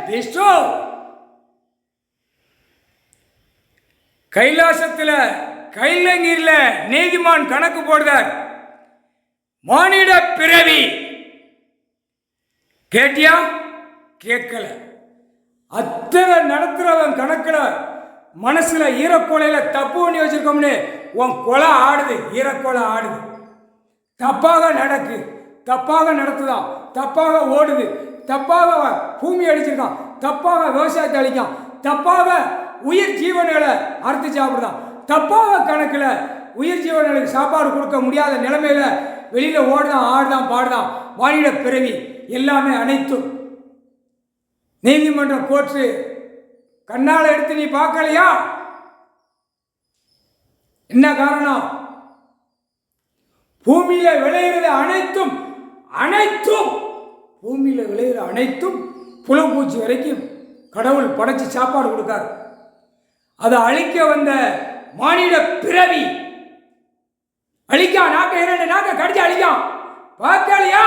விஷ்ணு கைலாசத்தில் கைலங்கீரில் நீதிமான் கணக்கு போடுதார். மானிட பிறவி கேட்டியா? கேட்கல. அத்தனை நடத்துறவன் கணக்கில் மனசுல ஈரக்கோலையில தப்பு பண்ணி வச்சிருக்கோம்னு உன் கொலை ஆடுது, ஈரக்கோலை ஆடுது. தப்பாக நடக்கு, தப்பாக நடத்துதான், தப்பாக ஓடுது, தப்பாக பூமி அடிச்சிருக்கான், தப்பாக விவசாயத்தை அழிக்கான், தப்பாக உயிர் ஜீவன்களை அறுத்து சாப்பிடுதான், தப்பாக கணக்கில் உயிர் ஜீவன்களுக்கு சாப்பாடு கொடுக்க முடியாத நிலைமையில வெளியில ஓடுதான், ஆடுதான், பாடுதான். மானிட பிறவி எல்லாமே அனைத்தும் நீதிமன்ற கோர்ட்டு கண்ணால் எடுத்து நீ பார்க்கலையா? என்ன காரணம்? பூமியில விளையிறது அனைத்தும் அனைத்தும் பூமியில விளையிற அனைத்தும் புலப்பூச்சி வரைக்கும் கடவுள் படைச்சு சாப்பாடு கொடுக்காரு. அதை அழிக்க வந்த மானிட பிறவி அழிக்கா, நாக்க இரண்டு நாக்க கடிச்சு அழிக்கான். பார்க்கலையா?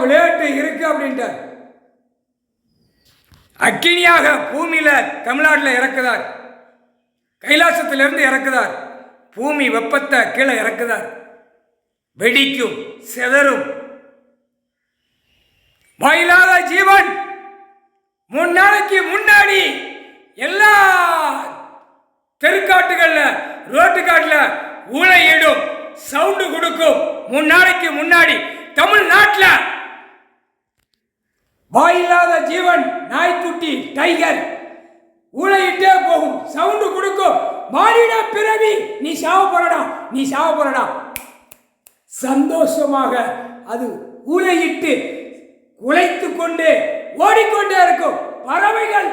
விளையாட்டு இருக்கு அப்படின்ட்டு அக்கினியாக பூமியில தமிழ்நாட்டில் இறக்குதார். கைலாசத்திலிருந்து இறக்குதார். பூமி வெப்பத்தை கீழே இறக்குதார். வெடிக்கும், செதறும். வாயிலாத ஜீவன் 3 நாளைக்கு முன்னாடி எல்லா தெருக்காட்டுகள்ல ரோட்டு காட்டுல ஊழையிடும், சவுண்டு கொடுக்கும். 3 நாளைக்கு முன்னாடி தமிழ்நாட்டில் வாயில்லாத ஜீவன் நாய்க்குட்டி டைகர் ஊழையிட்டே போகும், சவுண்டு கொடுக்கும். மானிட பிறவி நீ சாவ போறடா, நீ சாவ போறடா. சந்தோஷமாக அது ஊழையிட்டு உழைத்து கொண்டு ஓடிக்கொண்டே இருக்கும். பறவைகள்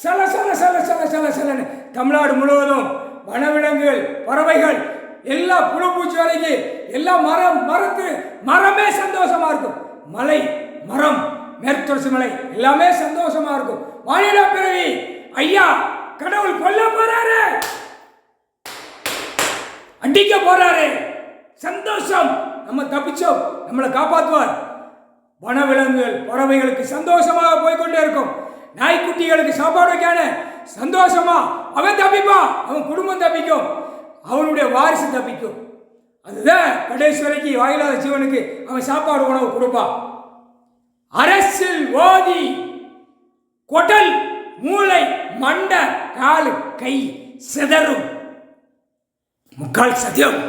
சல சல சல சல சல சலன்னு தமிழ்நாடு முழுவதும் வனவிலங்குகள், பறவைகள், எல்லா புழுப்பூச்சி வரைக்கு எல்லா மரமே சந்தோஷமா இருக்கும். மலை, மரம், மேற்கு தொடர்ச்சி மலை எல்லாமே சந்தோஷமா இருக்கும். மானிட பிறவி ஐயா கடவுள் கொல்ல போறாரு, அடிக்க போறாரு. சந்தோஷம், நம்ம தப்பிச்சோம், நம்மளை காப்பாற்றுவார். வனவிலங்குகள், பறவைகளுக்கு சந்தோஷமாக போய்கொண்டே இருக்கும். நாய்க்குட்டிகளுக்கு சாப்பாடு வைக்கான சந்தோஷமா அவன் தப்பிப்பான், அவன் குடும்பம் தப்பிக்கும், அவனுடைய வாரிசு தப்பிக்கும். அதுதான் கடைசி வரைக்கும் வாயிலாத ஜீவனுக்கு அவன் சாப்பாடு உணவு கொடுப்பான். அரசில் ஓதி கொடல், மூளை, மண்டை, காலு, கை சிதறும். முக்கால் சத்தியம்.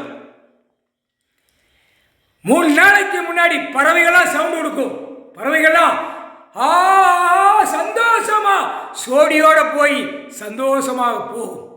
3 நாளைக்கு முன்னாடி பறவைகள்லாம் சவுண்ட் கொடுக்கும். பறவைகள்லாம் சந்தோஷமா சோடியோட போய் சந்தோஷமாக போகும்.